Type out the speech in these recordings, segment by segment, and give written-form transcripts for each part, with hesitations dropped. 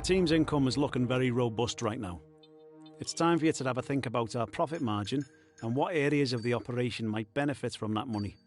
team's income is looking very robust right now. It's time for you to have a think about our profit margin and what areas of the operation might benefit from that money.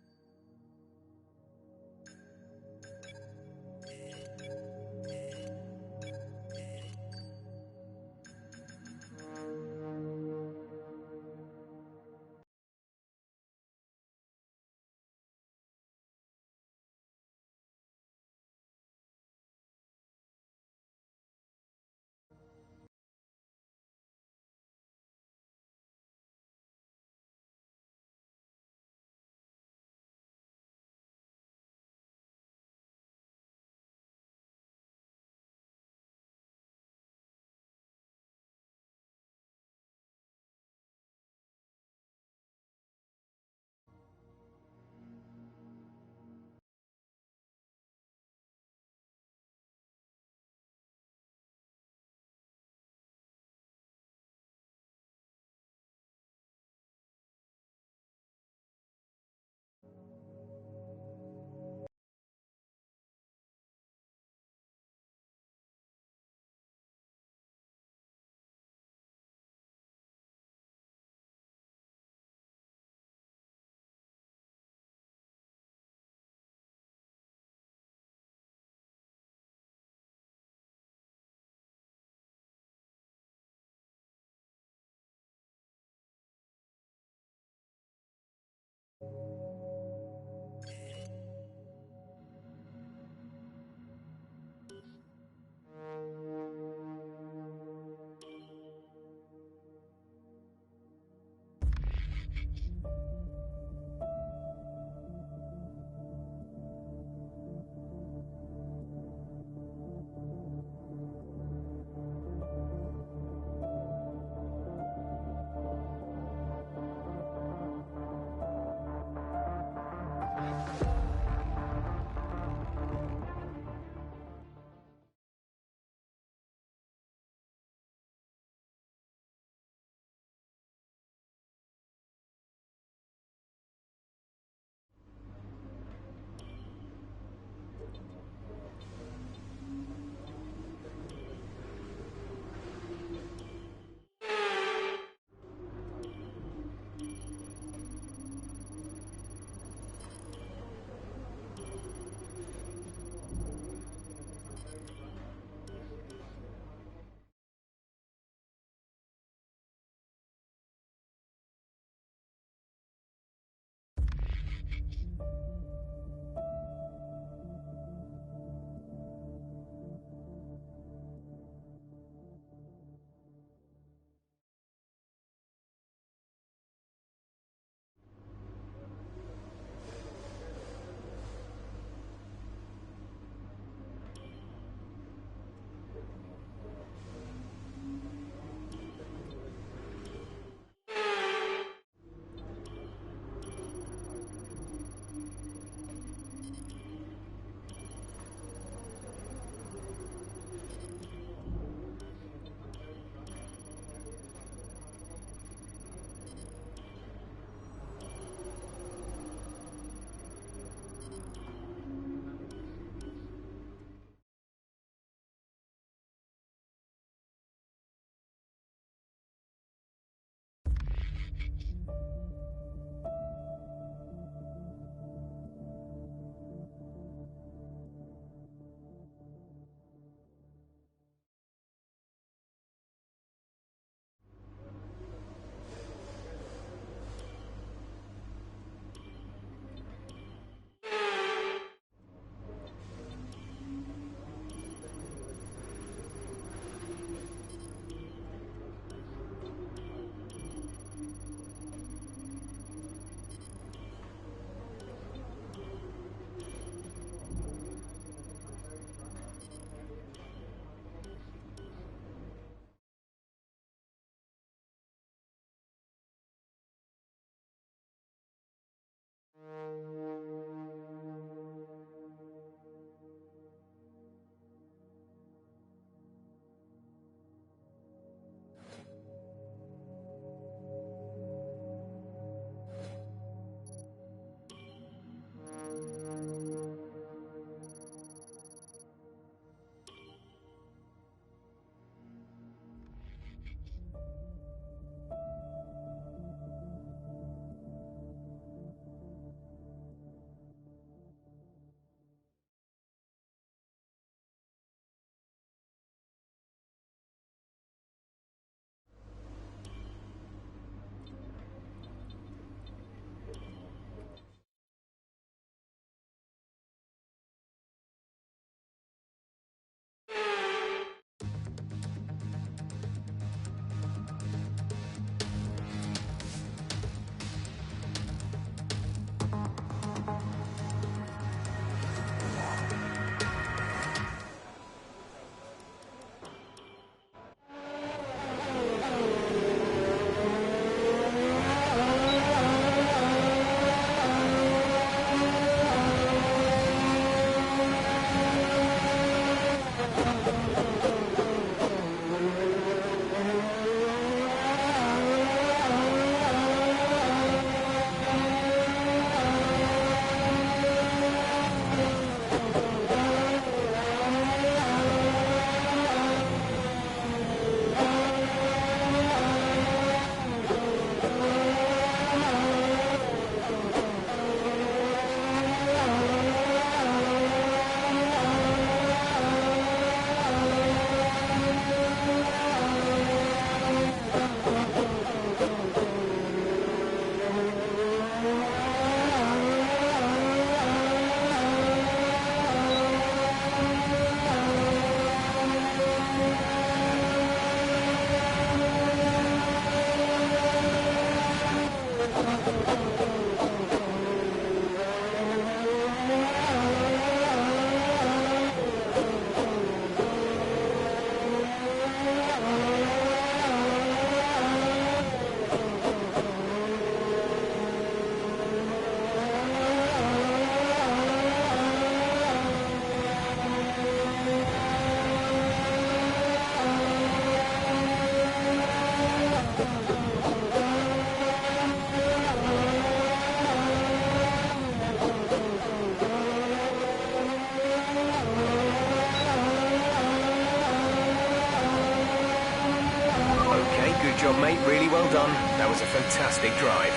mate. Really well done. That was a fantastic drive.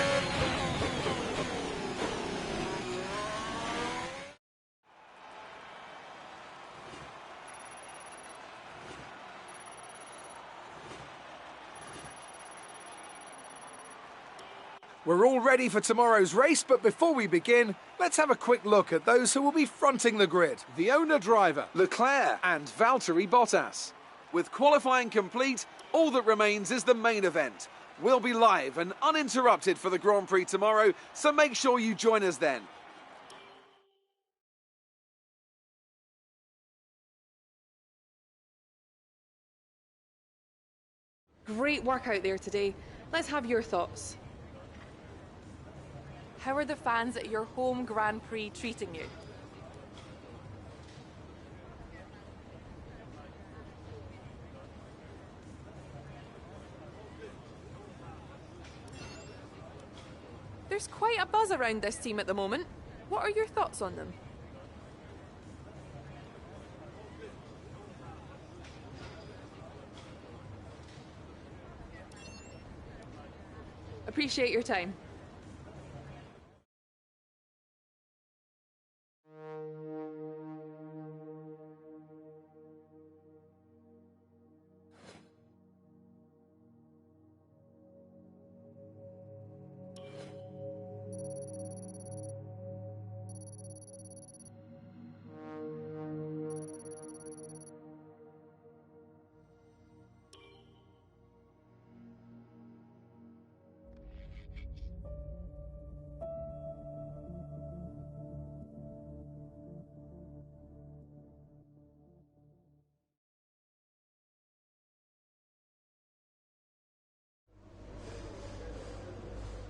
We're all ready for tomorrow's race, but before we begin, let's have a quick look at those who will be fronting the grid. The owner-driver, Leclerc and Valtteri Bottas. With qualifying complete, all that remains is the main event. We'll be live and uninterrupted for the Grand Prix tomorrow, so make sure you join us then. Great work out there today. Let's have your thoughts. How are the fans at your home Grand Prix treating you? There's quite a buzz around this team at the moment. What are your thoughts on them? Appreciate your time.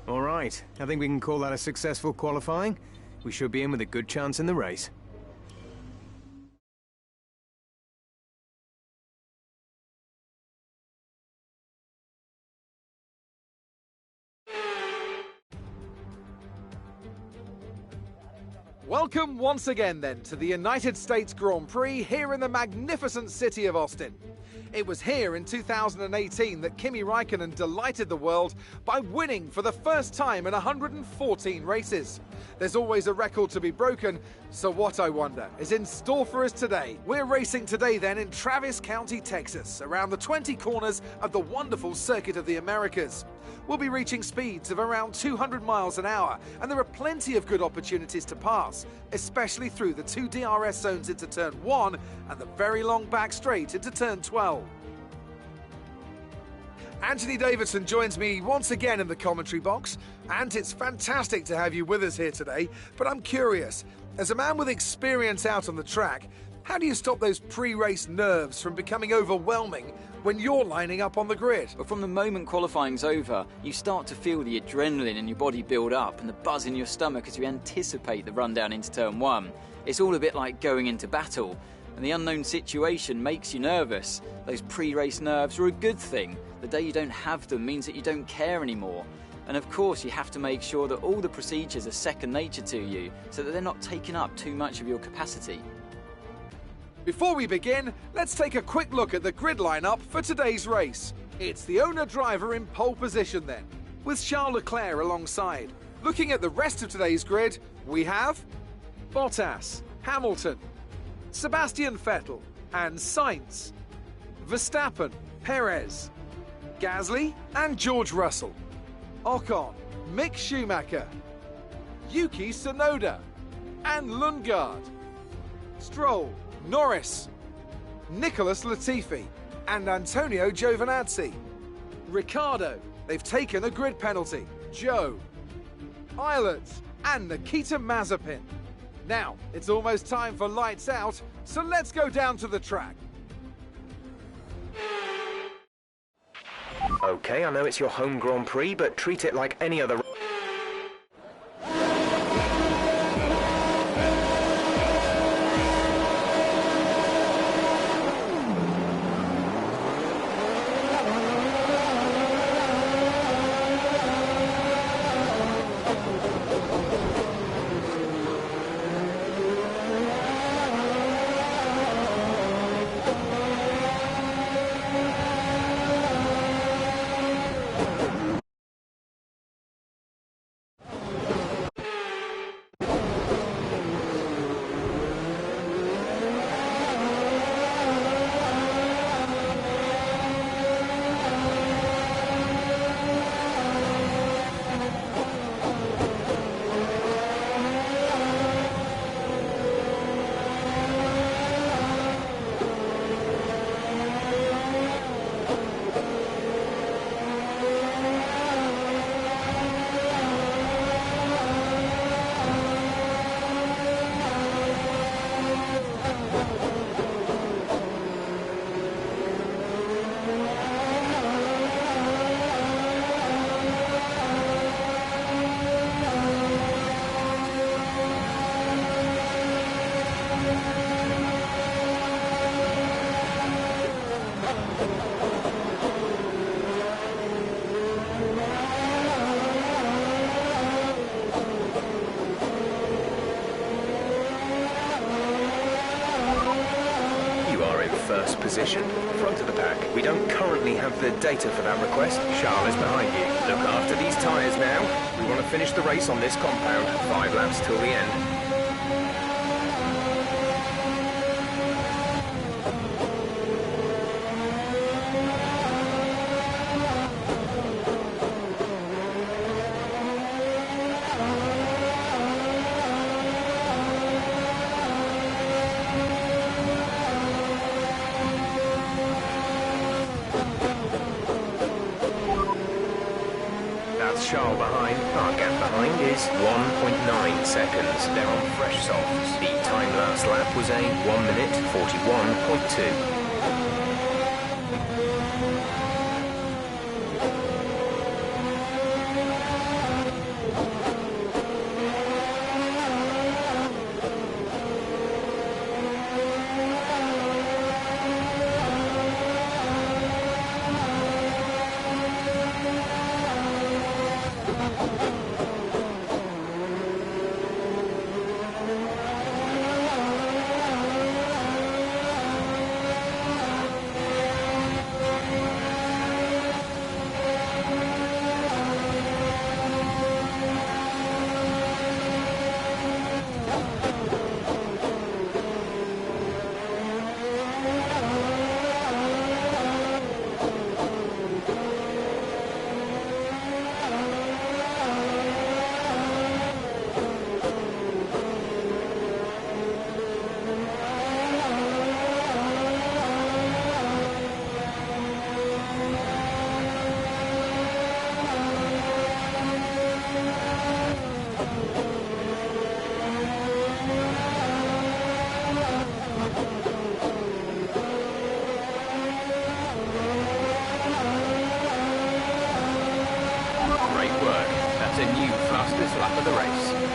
All right, I think we can call that a successful qualifying. We should be in with a good chance in the race. Welcome once again then to the United States Grand Prix here in the magnificent city of Austin. It was here in 2018 that Kimi Räikkönen delighted the world by winning for the first time in 114 races. There's always a record to be broken, so what, I wonder, is in store for us today? We're racing today then in Travis County, Texas, around the 20 corners of the wonderful Circuit of the Americas. We'll be reaching speeds of around 200 miles an hour, and there are plenty of good opportunities to pass, especially through the two DRS zones into Turn 1 and the very long back straight into Turn 12. Anthony Davidson joins me once again in the commentary box, and it's fantastic to have you with us here today, but I'm curious, as a man with experience out on the track, how do you stop those pre-race nerves from becoming overwhelming when you're lining up on the grid? But from the moment qualifying's over, you start to feel the adrenaline in your body build up and the buzz in your stomach as you anticipate the run down into Turn 1. It's all a bit like going into battle, and the unknown situation makes you nervous. Those pre-race nerves are a good thing. The day you don't have them means that you don't care anymore. And of course, you have to make sure that all the procedures are second nature to you, so that they're not taking up too much of your capacity. Before we begin, let's take a quick look at the grid lineup for today's race. It's the owner-driver in pole position then, with Charles Leclerc alongside. Looking at the rest of today's grid, we have Bottas, Hamilton, Sebastian Vettel and Sainz, Verstappen, Perez, Gasly and George Russell, Ocon, Mick Schumacher, Yuki Tsunoda and Lundgaard, Stroll, Norris, Nicholas Latifi and Antonio Giovinazzi, Ricciardo, they've taken a grid penalty, Joe, Eilert and Nikita Mazepin. Now, it's almost time for lights out, so let's go down to the track. Okay, I know it's your home Grand Prix, but treat it like any other... first position, front of the pack. We don't currently have the data for that request. Charles is behind you. Look after these tyres now. We want to finish the race on this compound. 5 laps till the end. Charles behind. Our gap behind is 1.9 seconds. They're on fresh softs. The time last lap was a 1 minute 41.2. Lap of the race.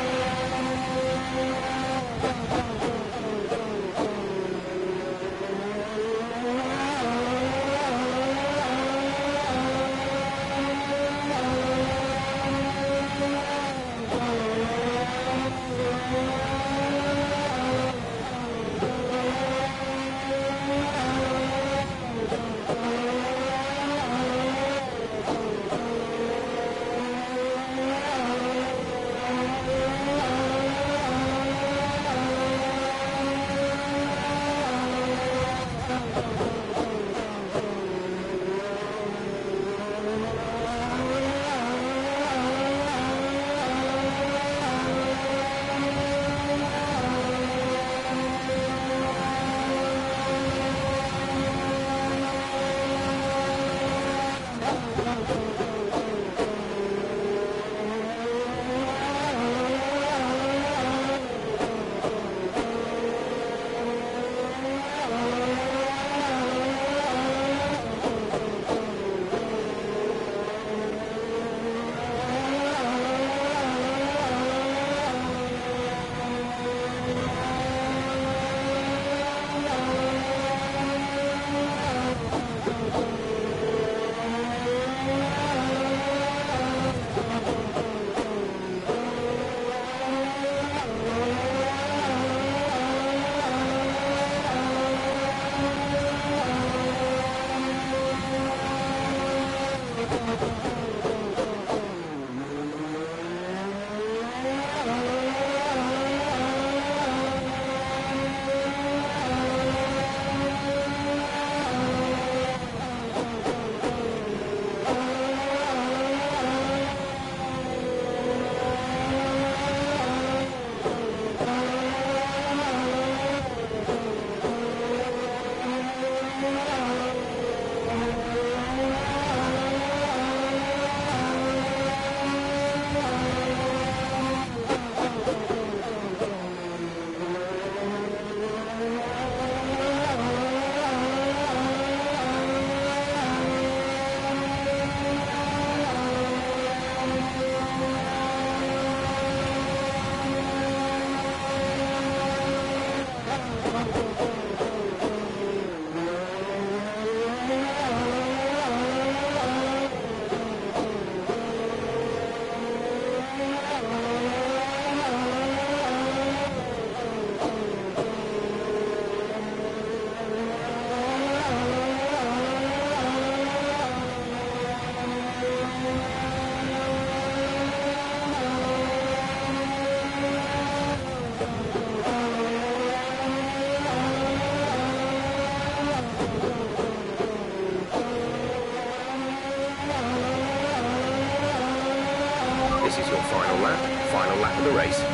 for the race.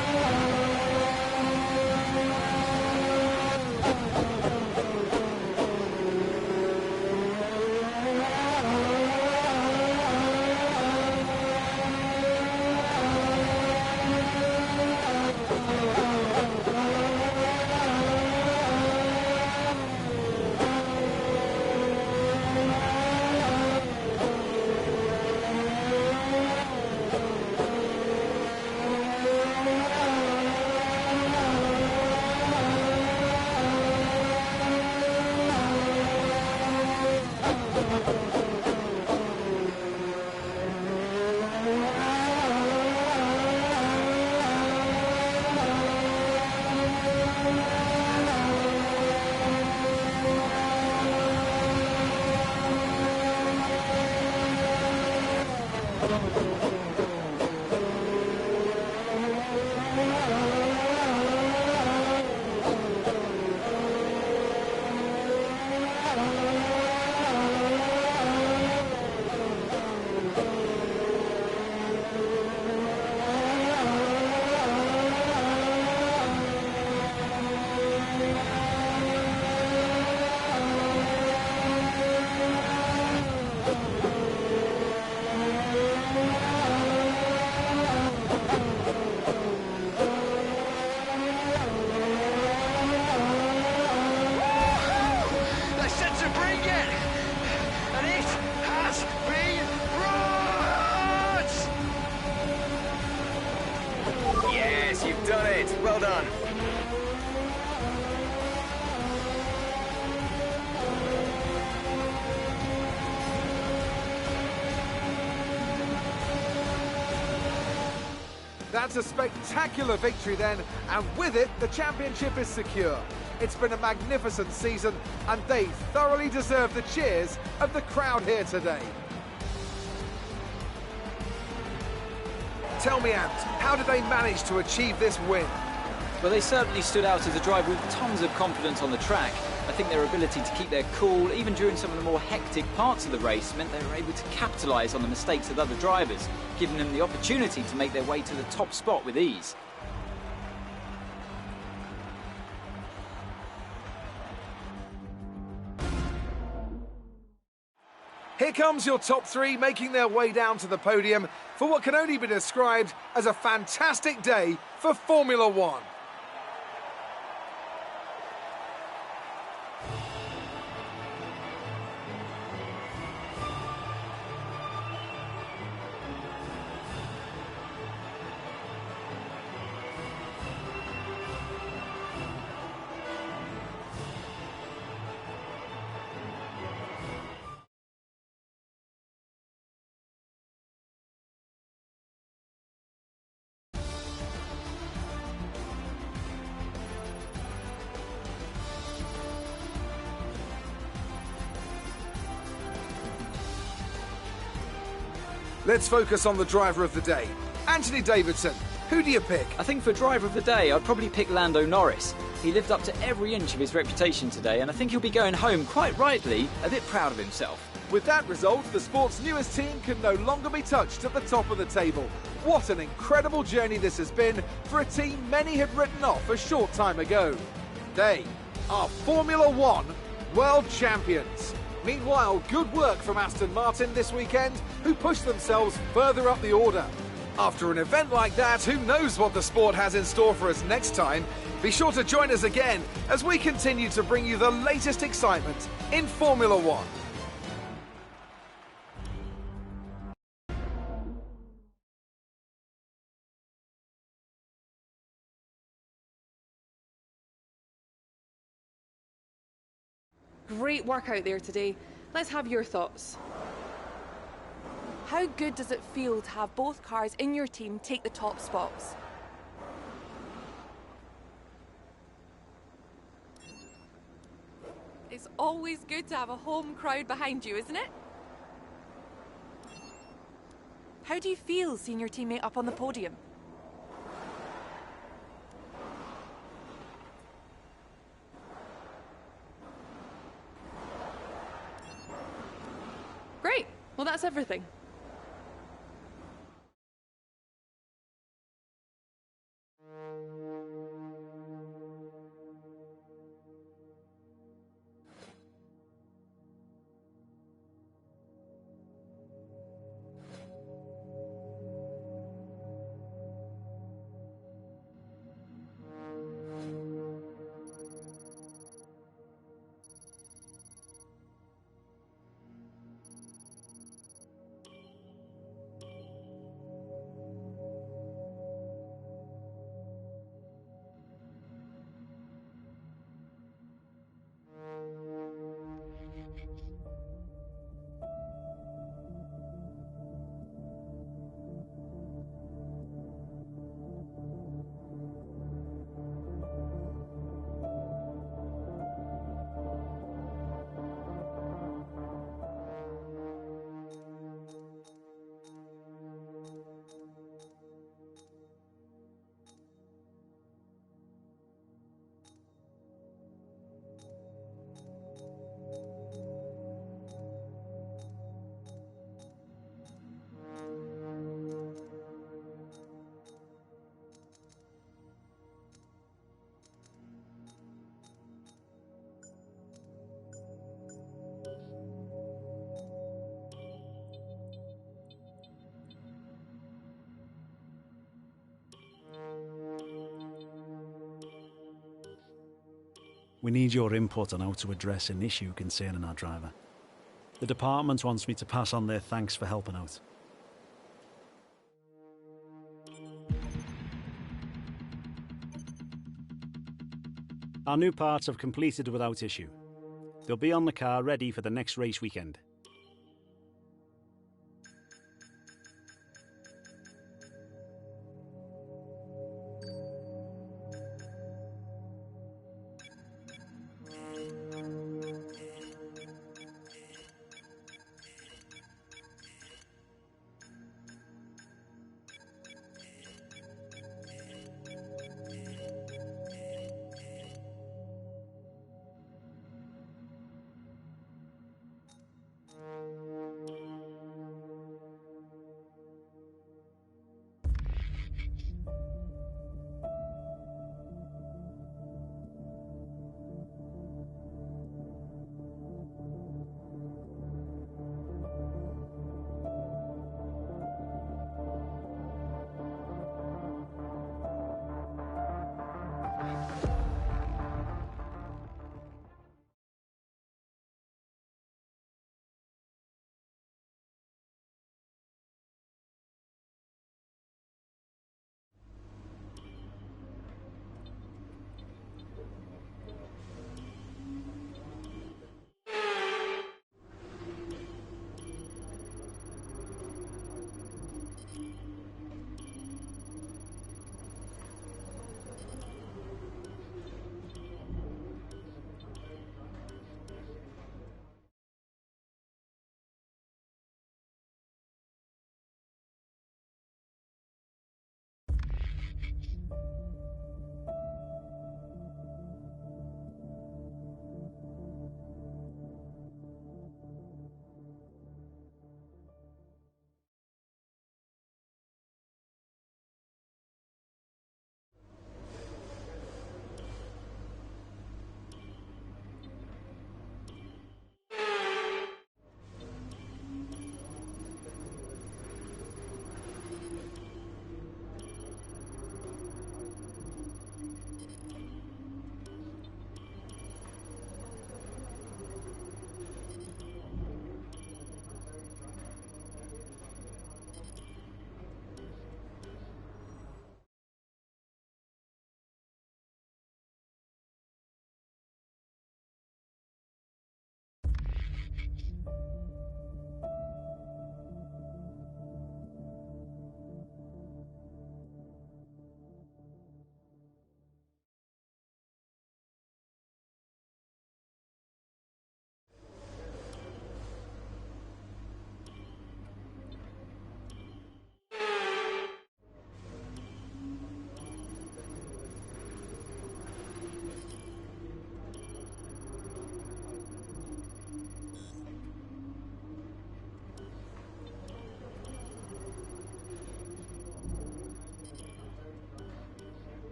You've done it. Well done. That's a spectacular victory then, and with it, the championship is secure. It's been a magnificent season, and they thoroughly deserve the cheers of the crowd here today. Tell me, Ant, how did they manage to achieve this win? Well, they certainly stood out as a driver with tons of confidence on the track. I think their ability to keep their cool, even during some of the more hectic parts of the race, meant they were able to capitalise on the mistakes of other drivers, giving them the opportunity to make their way to the top spot with ease. Here comes your top three making their way down to the podium for what can only be described as a fantastic day for Formula One. Let's focus on the driver of the day. Anthony Davidson, who do you pick? I think for driver of the day, I'd probably pick Lando Norris. He lived up to every inch of his reputation today, and I think he'll be going home, quite rightly, a bit proud of himself. With that result, the sport's newest team can no longer be touched at the top of the table. What an incredible journey this has been for a team many had written off a short time ago. They are Formula One World Champions. Meanwhile, good work from Aston Martin this weekend, who pushed themselves further up the order. After an event like that, who knows what the sport has in store for us next time? Be sure to join us again as we continue to bring you the latest excitement in Formula One. Great work out there today. Let's have your thoughts. How good does it feel to have both cars in your team take the top spots? It's always good to have a home crowd behind you, isn't it? How do you feel seeing your teammate up on the podium? Great. Well, that's everything. We need your input on how to address an issue concerning our driver. The department wants me to pass on their thanks for helping out. Our new parts have completed without issue. They'll be on the car ready for the next race weekend.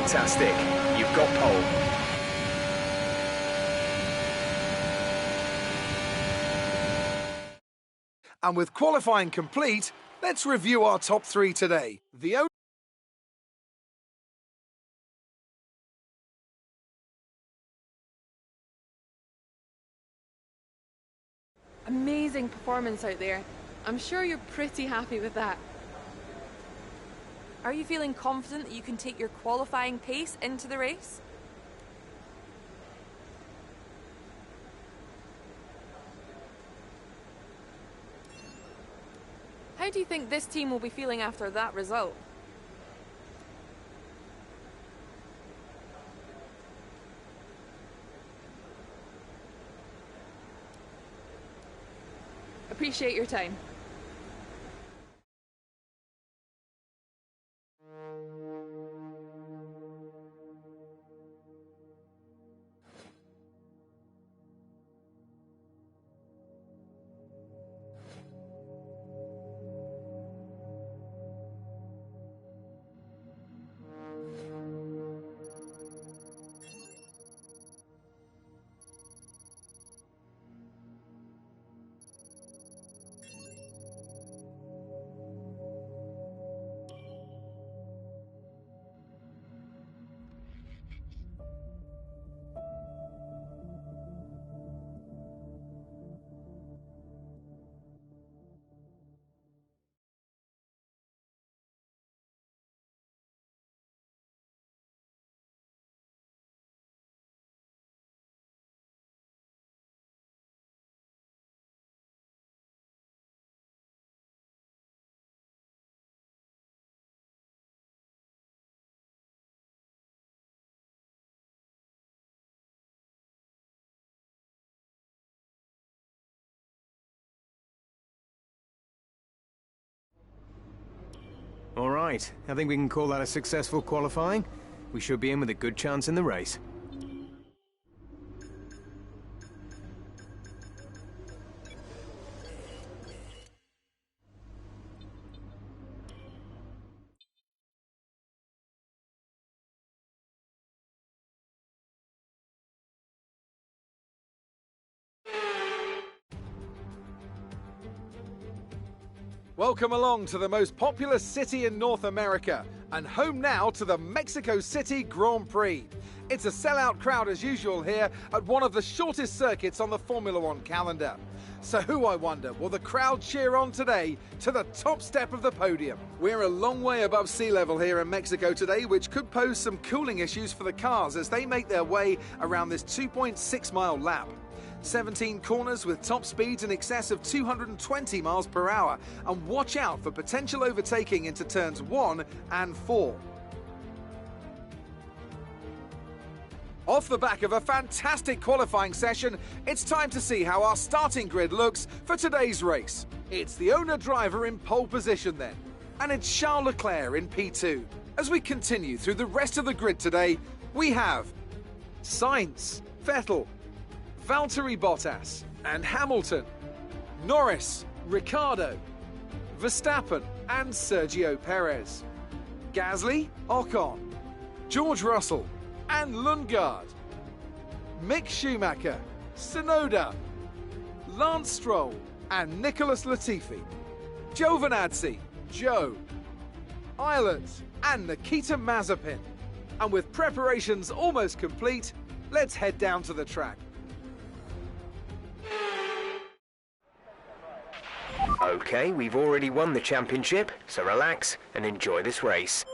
Fantastic. You've got pole. And with qualifying complete, let's review our top 3 today. Amazing performance out there. I'm sure you're pretty happy with that. Are you feeling confident that you can take your qualifying pace into the race? How do you think this team will be feeling after that result? Appreciate your time. All right, I think we can call that a successful qualifying. We should be in with a good chance in the race. Welcome along to the most populous city in North America and home now to the Mexico City Grand Prix. It's a sellout crowd as usual here at one of the shortest circuits on the Formula One calendar. So who, I wonder, will the crowd cheer on today to the top step of the podium? We're a long way above sea level here in Mexico today, which could pose some cooling issues for the cars as they make their way around this 2.6 mile lap. 17 corners with top speeds in excess of 220 miles per hour, and watch out for potential overtaking into turns 1 and 4. Off the back of a fantastic qualifying session, it's time to see how our starting grid looks for today's race. It's the owner-driver in pole position then, and it's Charles Leclerc in P2. As we continue through the rest of the grid today, we have Sainz, Vettel, Valtteri Bottas and Hamilton, Norris, Ricciardo, Verstappen and Sergio Perez, Gasly, Ocon, George Russell and Lundgaard, Mick Schumacher, Tsunoda, Lance Stroll and Nicholas Latifi, Giovinazzi, Joe, Ireland and Nikita Mazepin. And with preparations almost complete, let's head down to the track. Okay, we've already won the championship, so relax and enjoy this race.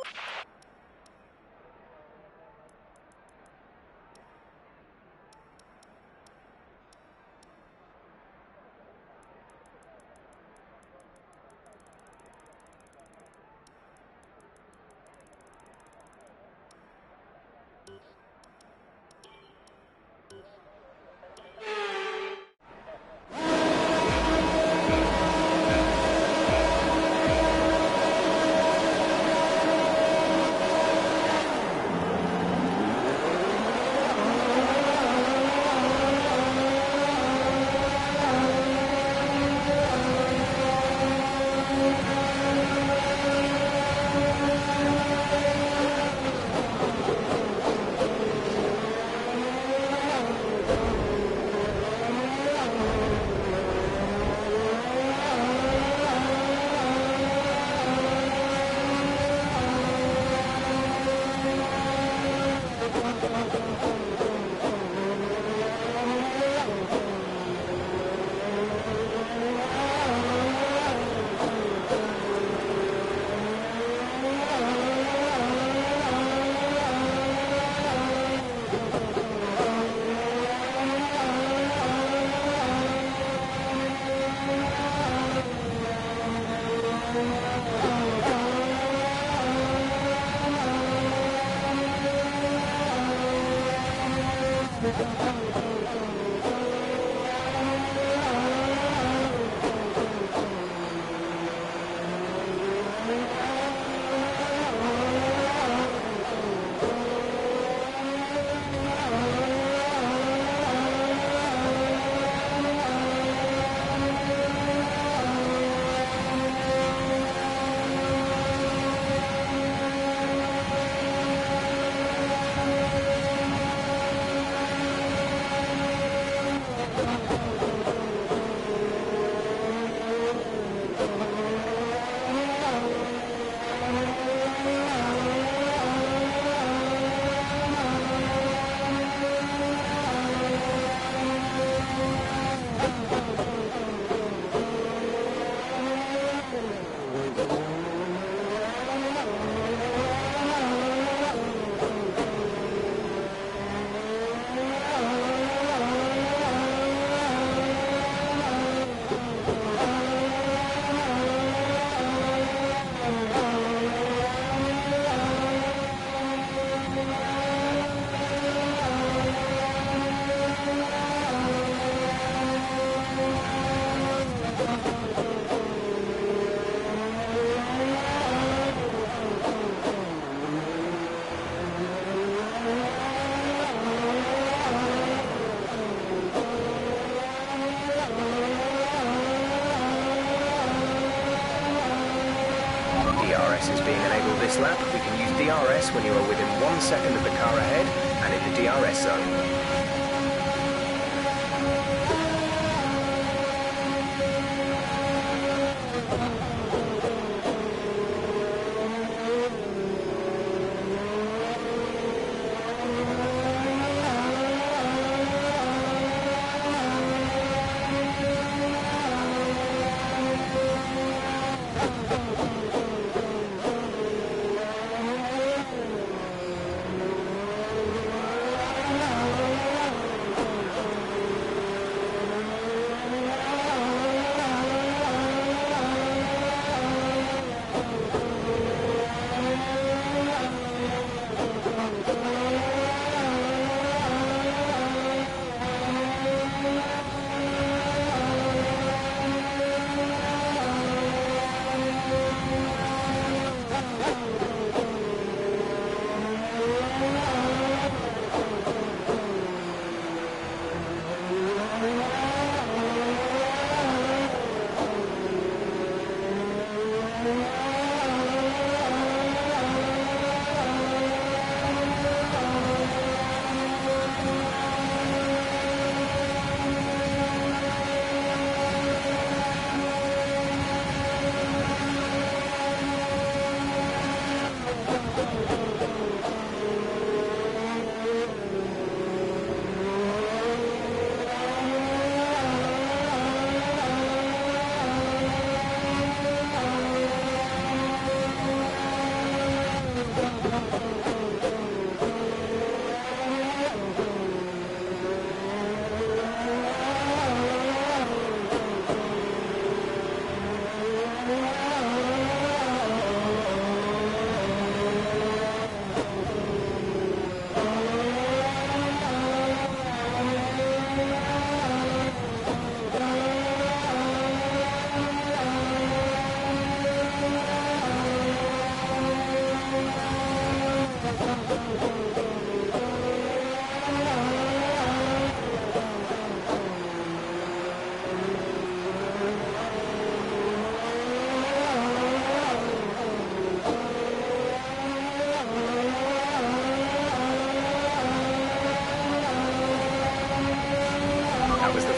DRS is being enabled this lap. We can use DRS when you are within 1 second of the car ahead and in the DRS zone.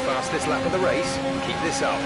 Fastest lap of the race. Keep this up.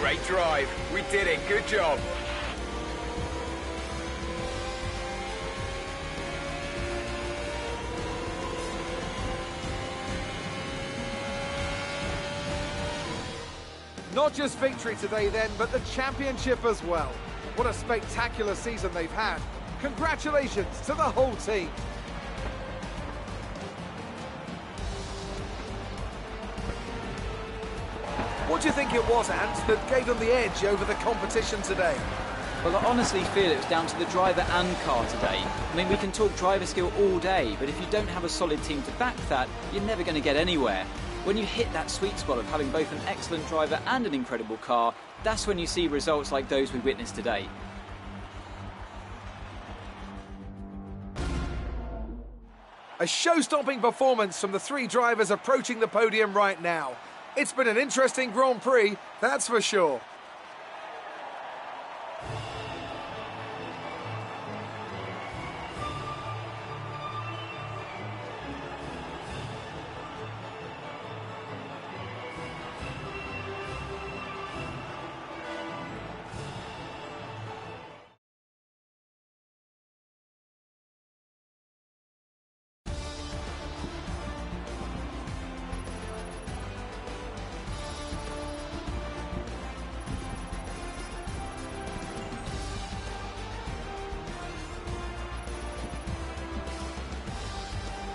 Great drive. We did it. Good job. Not just victory today then, but the championship as well. What a spectacular season they've had. Congratulations to the whole team. What do you think it was, Ant, that gave them the edge over the competition today? Well, I honestly feel it was down to the driver and car today. I mean, we can talk driver skill all day, but if you don't have a solid team to back that, you're never going to get anywhere. When you hit that sweet spot of having both an excellent driver and an incredible car, that's when you see results like those we witnessed today. A show-stopping performance from the three drivers approaching the podium right now. It's been an interesting Grand Prix, that's for sure.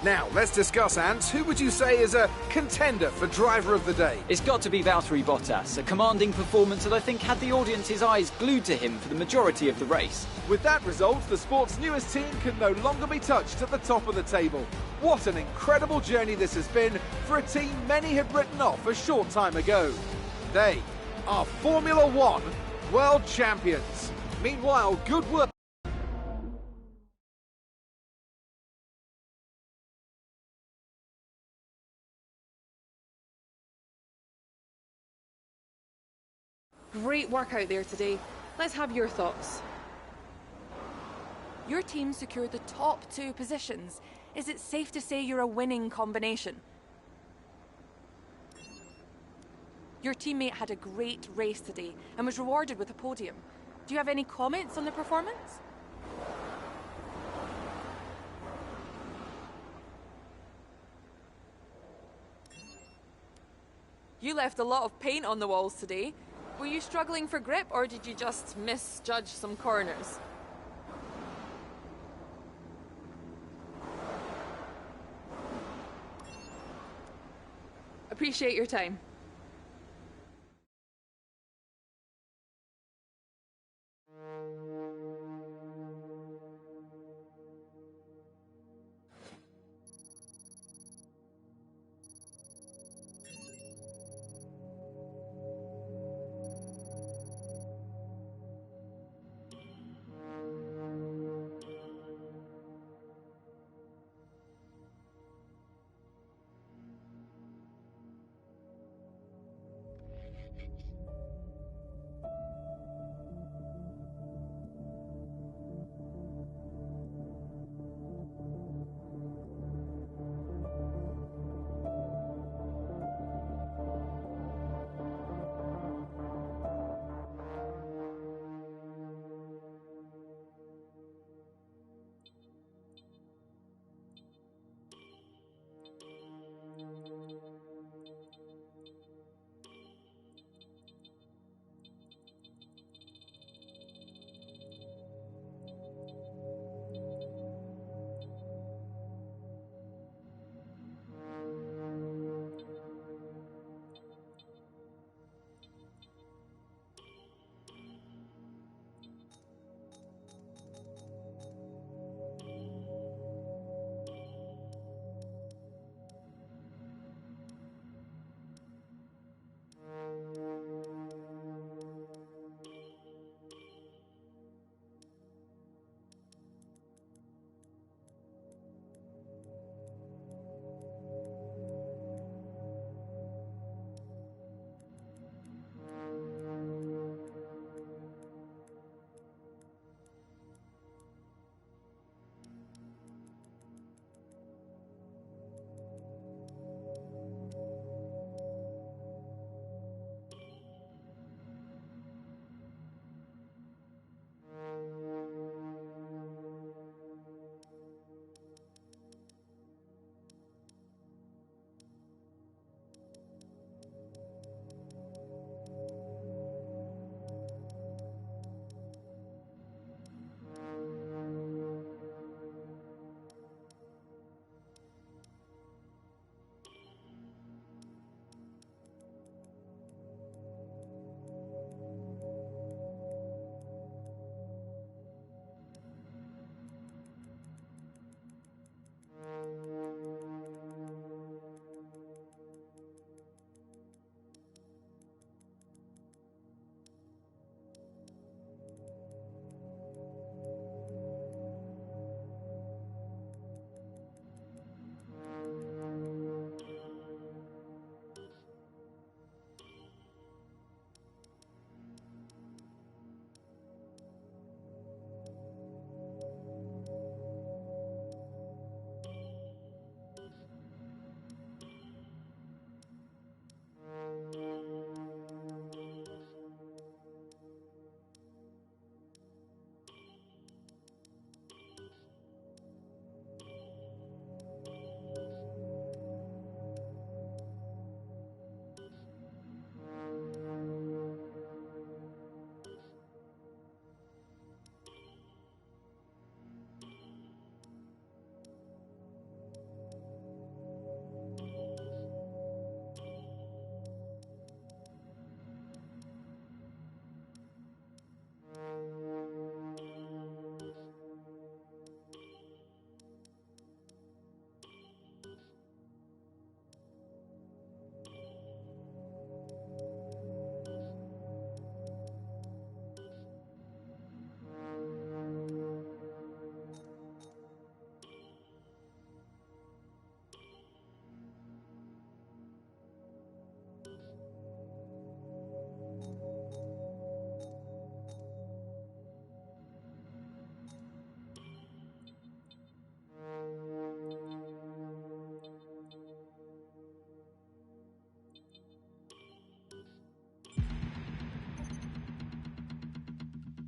Now, let's discuss, Ants. Who would you say is a contender for driver of the day? It's got to be Valtteri Bottas, a commanding performance that I think had the audience's eyes glued to him for the majority of the race. With that result, the sport's newest team can no longer be touched at the top of the table. What an incredible journey this has been for a team many had written off a short time ago. They are Formula One World Champions. Meanwhile, good work. Great work out there today. Let's have your thoughts. Your team secured the top 2 positions. Is it safe to say you're a winning combination? Your teammate had a great race today and was rewarded with a podium. Do you have any comments on the performance? You left a lot of paint on the walls today. Were you struggling for grip, or did you just misjudge some corners? Appreciate your time.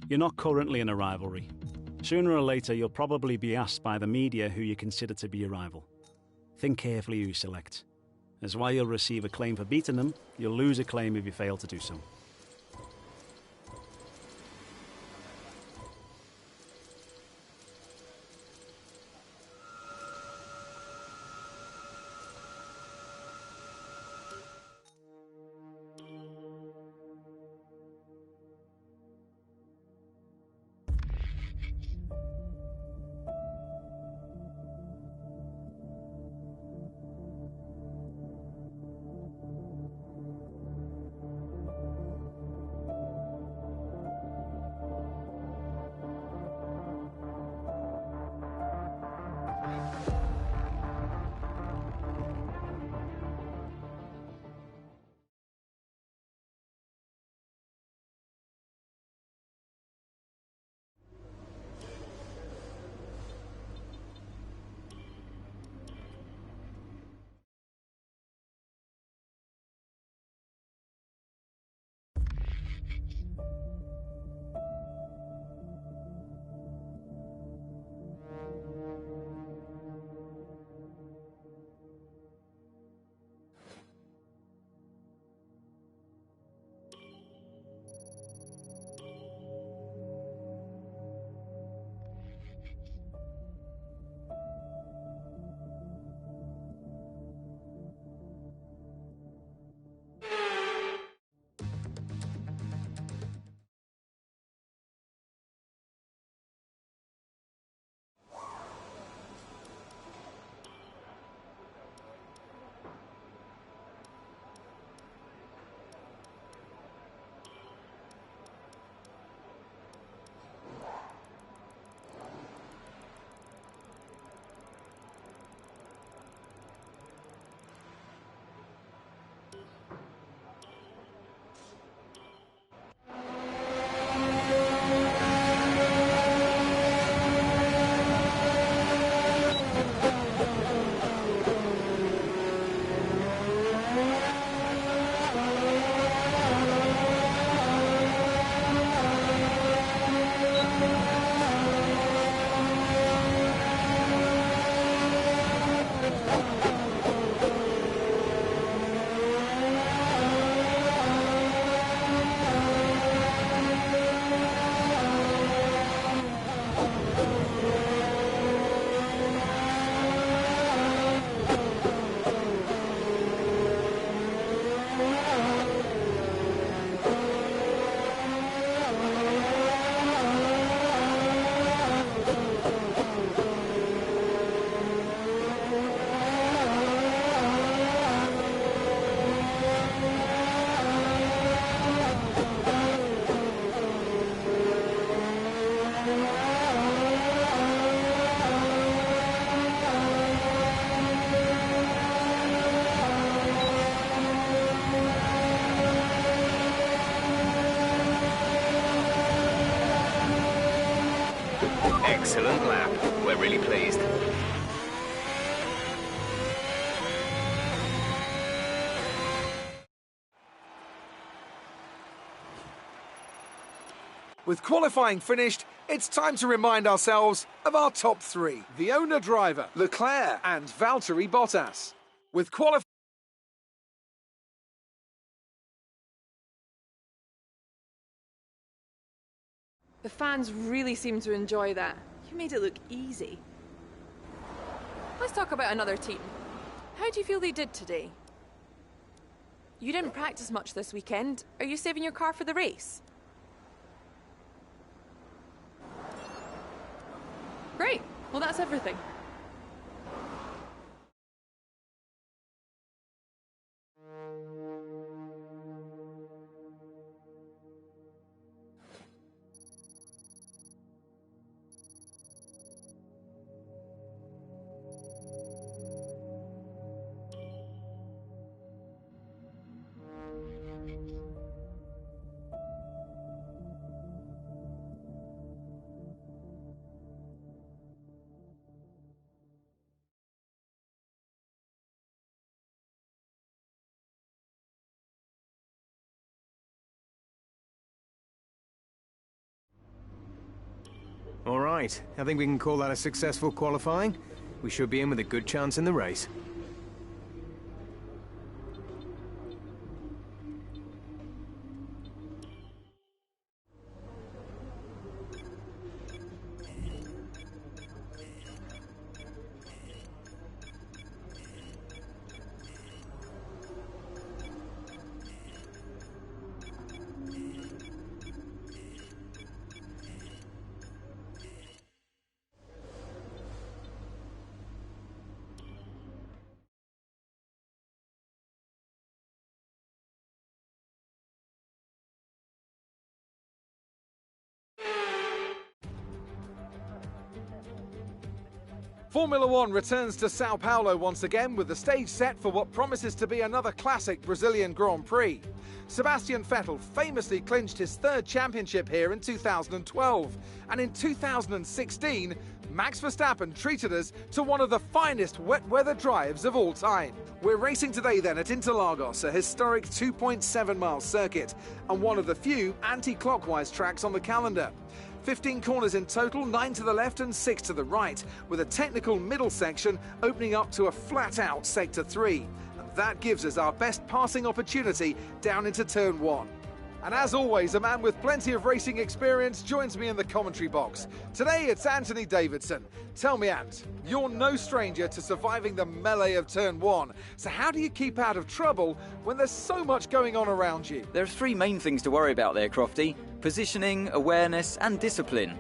You're not currently in a rivalry. Sooner or later, you'll probably be asked by the media who you consider to be your rival. Think carefully who you select, as while you'll receive acclaim for beating them, you'll lose acclaim if you fail to do so. Excellent lap. We're really pleased. With qualifying finished, it's time to remind ourselves of our top three. The owner-driver, Leclerc and Valtteri Bottas. With qualifying... The fans really seem to enjoy that. You made it look easy. Let's talk about another team. How do you feel they did today? You didn't practice much this weekend. Are you saving your car for the race? Great. Well, that's everything. All right, I think we can call that a successful qualifying. We should be in with a good chance in the race. Formula One returns to Sao Paulo once again with the stage set for what promises to be another classic Brazilian Grand Prix. Sebastian Vettel famously clinched his third championship here in 2012, and in 2016, Max Verstappen treated us to one of the finest wet weather drives of all time. We're racing today then at Interlagos, a historic 2.7-mile circuit, and one of the few anti-clockwise tracks on the calendar. 15 corners in total, 9 to the left and 6 to the right, with a technical middle section opening up to a flat-out Sector 3. And that gives us our best passing opportunity down into Turn 1. And as always, a man with plenty of racing experience joins me in the commentary box. Today it's Anthony Davidson. Tell me, Ant, you're no stranger to surviving the melee of Turn 1. So how do you keep out of trouble when there's so much going on around you? There are three main things to worry about there, Crofty. Positioning, awareness and discipline.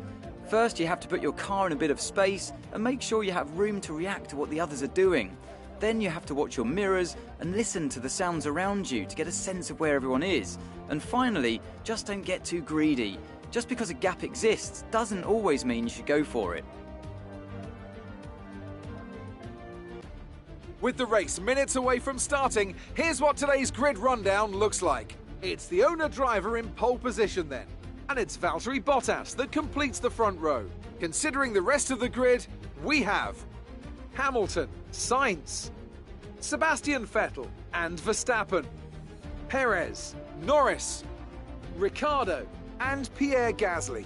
First, you have to put your car in a bit of space and make sure you have room to react to what the others are doing. Then you have to watch your mirrors and listen to the sounds around you to get a sense of where everyone is. And finally, just don't get too greedy. Just because a gap exists doesn't always mean you should go for it. With the race minutes away from starting, here's what today's grid rundown looks like. It's the owner-driver in pole position then, and it's Valtteri Bottas that completes the front row. Considering the rest of the grid, we have Hamilton, Sainz, Sebastian Vettel and Verstappen, Perez, Norris, Ricciardo and Pierre Gasly,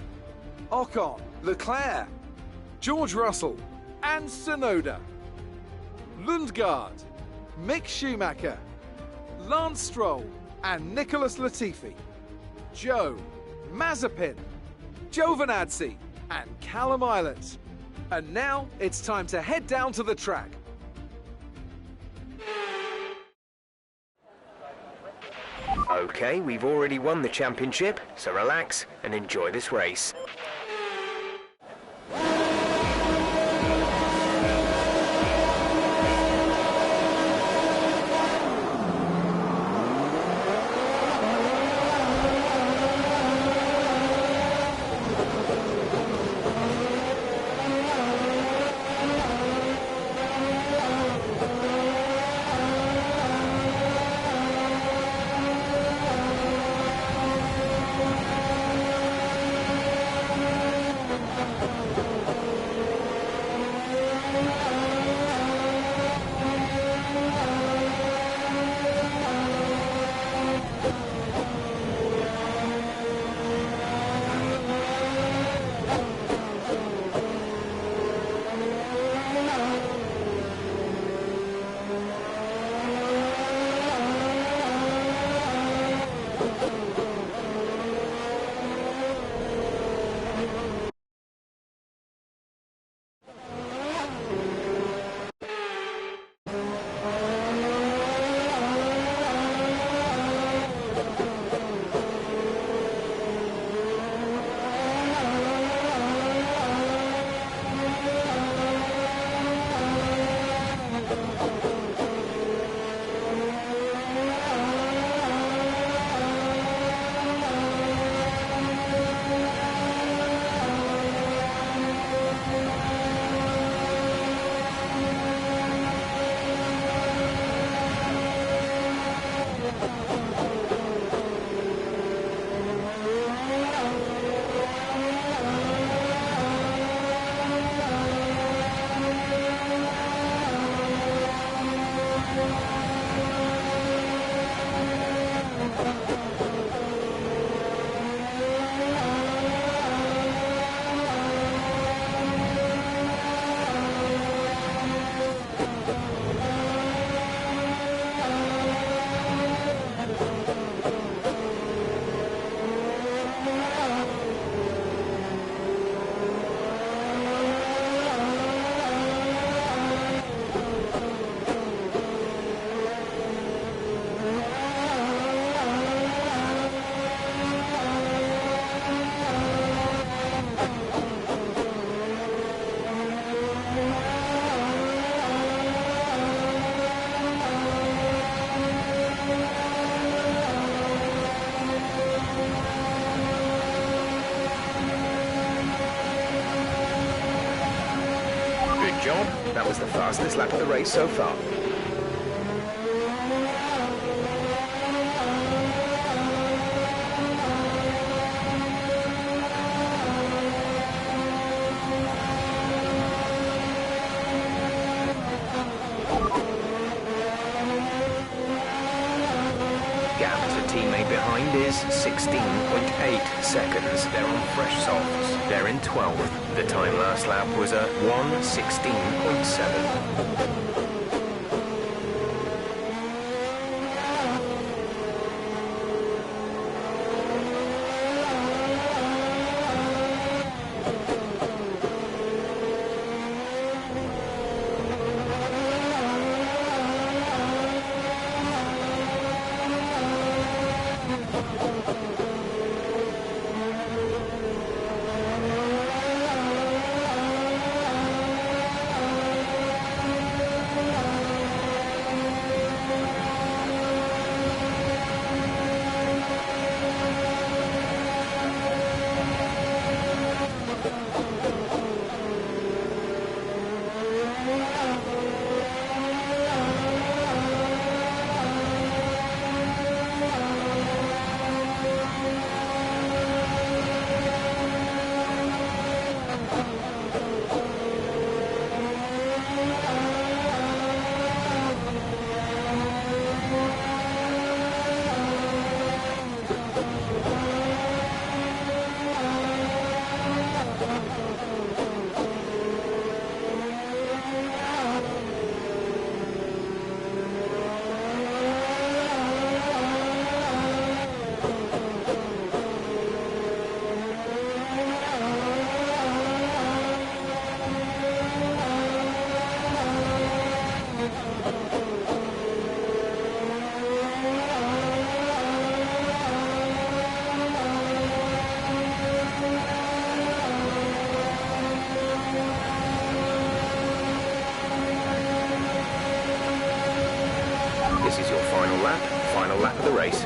Ocon, Leclerc, George Russell and Tsunoda, Lundgaard, Mick Schumacher, Lance Stroll and Nicholas Latifi, Joe, Mazepin, Giovinazzi and Callum Islet. And now it's time to head down to the track. Okay, we've already won the championship, so relax and enjoy this race. has the fastest lap of the race so far. Behind is 16.8 seconds. They're on fresh softs. They're in 12th. The time last lap was a 1:16.7. This is your final lap of the race.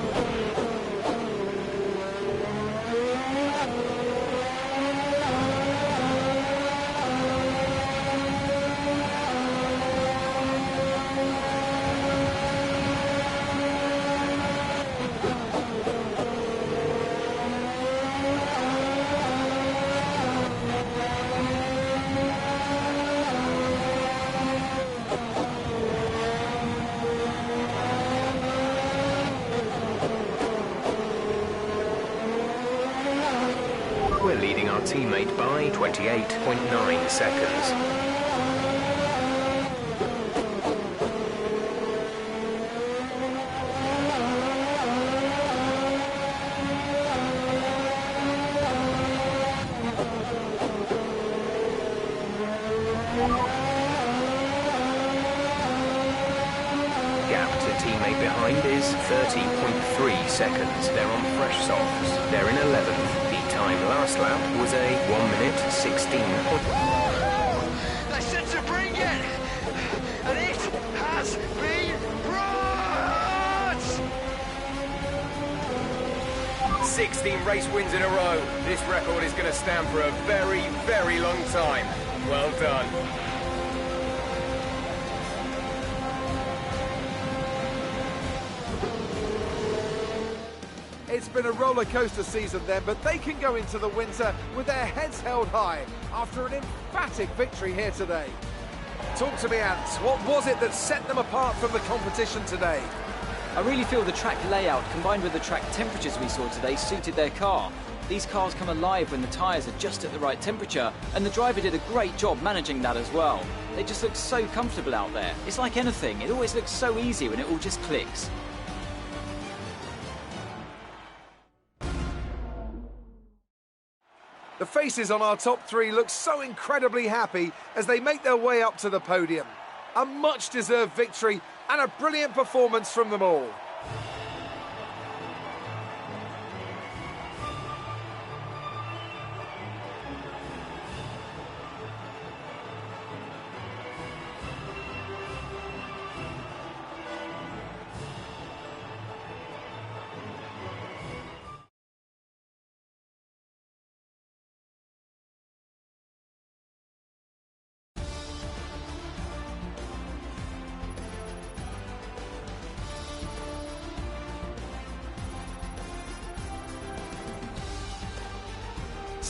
We're leading our teammate by 28.9 seconds. Gap to teammate behind is 30.3 seconds. They're on fresh softs. They're in 11th. Time last lap was a 1:16. They said to bring it, and it has been brought! 16 race wins in a row. This record is going to stand for a very, very long time. Well done. It's been a roller coaster season then, but they can go into the winter with their heads held high after an emphatic victory here today. Talk to me, Ants. What was it that set them apart from the competition today? I really feel the track layout combined with the track temperatures we saw today suited their car. These cars come alive when the tyres are just at the right temperature, and the driver did a great job managing that as well. They just look so comfortable out there. It's like anything, it always looks so easy when it all just clicks. The faces on our top three look so incredibly happy as they make their way up to the podium. A much-deserved victory and a brilliant performance from them all.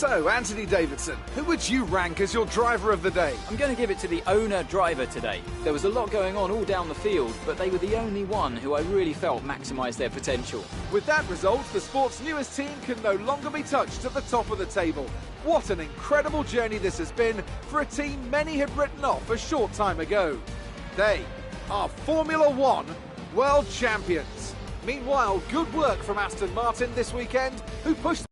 So, Anthony Davidson, who would you rank as your driver of the day? I'm going to give it to the owner-driver today. There was a lot going on all down the field, but they were the only one who I really felt maximised their potential. With that result, the sport's newest team can no longer be touched at the top of the table. What an incredible journey this has been for a team many had written off a short time ago. They are Formula One world champions. Meanwhile, good work from Aston Martin this weekend, who pushed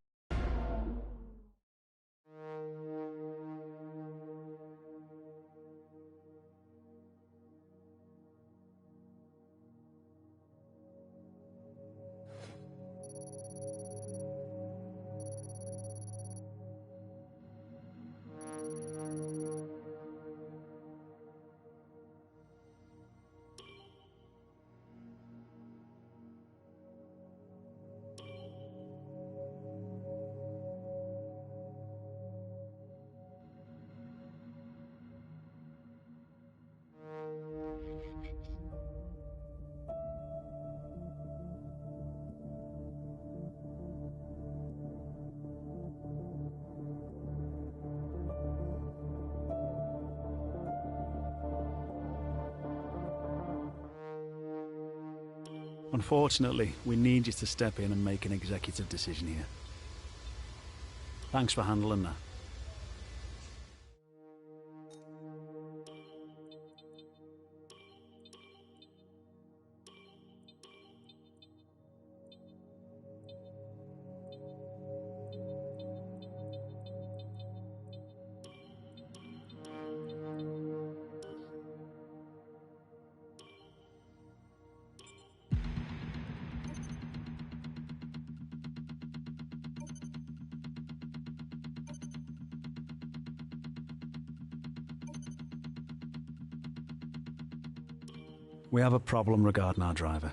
Unfortunately, we need you to step in and make an executive decision here. Thanks for handling that. We have a problem regarding our driver.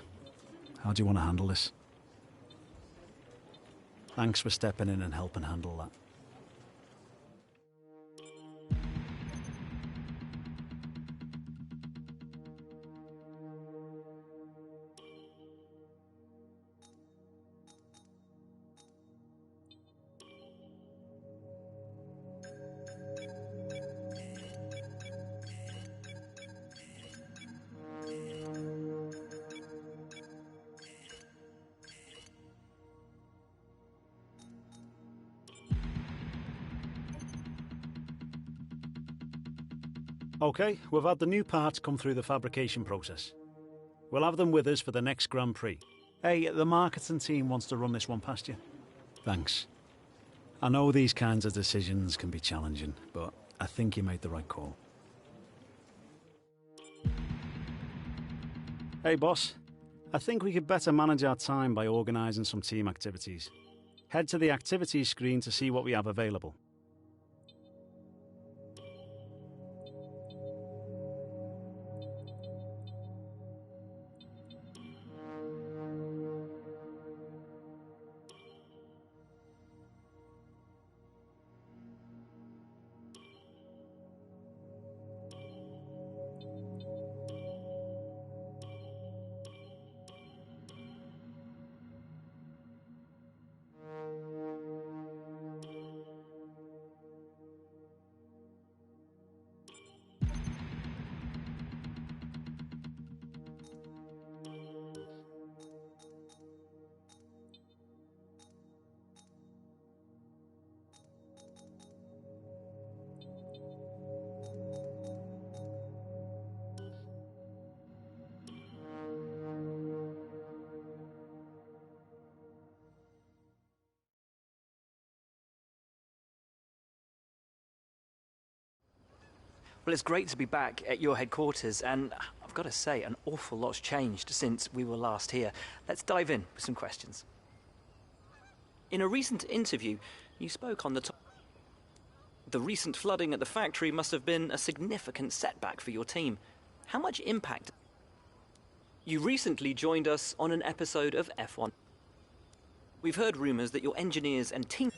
How do you want to handle this? Thanks for stepping in and helping handle that. Okay, we've had the new parts come through the fabrication process. We'll have them with us for the next Grand Prix. Hey, the marketing team wants to run this one past you. Thanks. I know these kinds of decisions can be challenging, but I think you made the right call. Hey boss, I think we could better manage our time by organising some team activities. Head to the activities screen to see what we have available. Well, it's great to be back at your headquarters, and I've got to say, an awful lot's changed since we were last here. Let's dive in with some questions. In a recent interview, you spoke on the topic. The recent flooding at the factory must have been a significant setback for your team. How much impact? You recently joined us on an episode of F1. We've heard rumours that your engineers and team...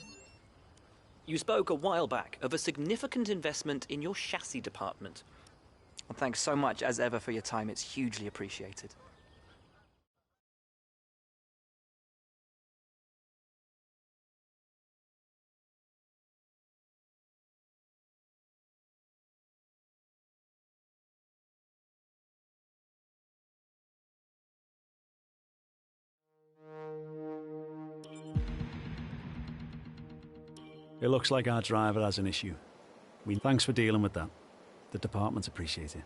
You spoke a while back of a significant investment in your chassis department. Well, thanks so much, as ever, for your time. It's hugely appreciated. It looks like our driver has an issue. Thanks for dealing with that. The department appreciate it.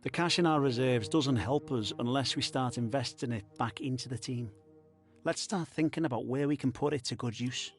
The cash in our reserves doesn't help us unless we start investing it back into the team. Let's start thinking about where we can put it to good use.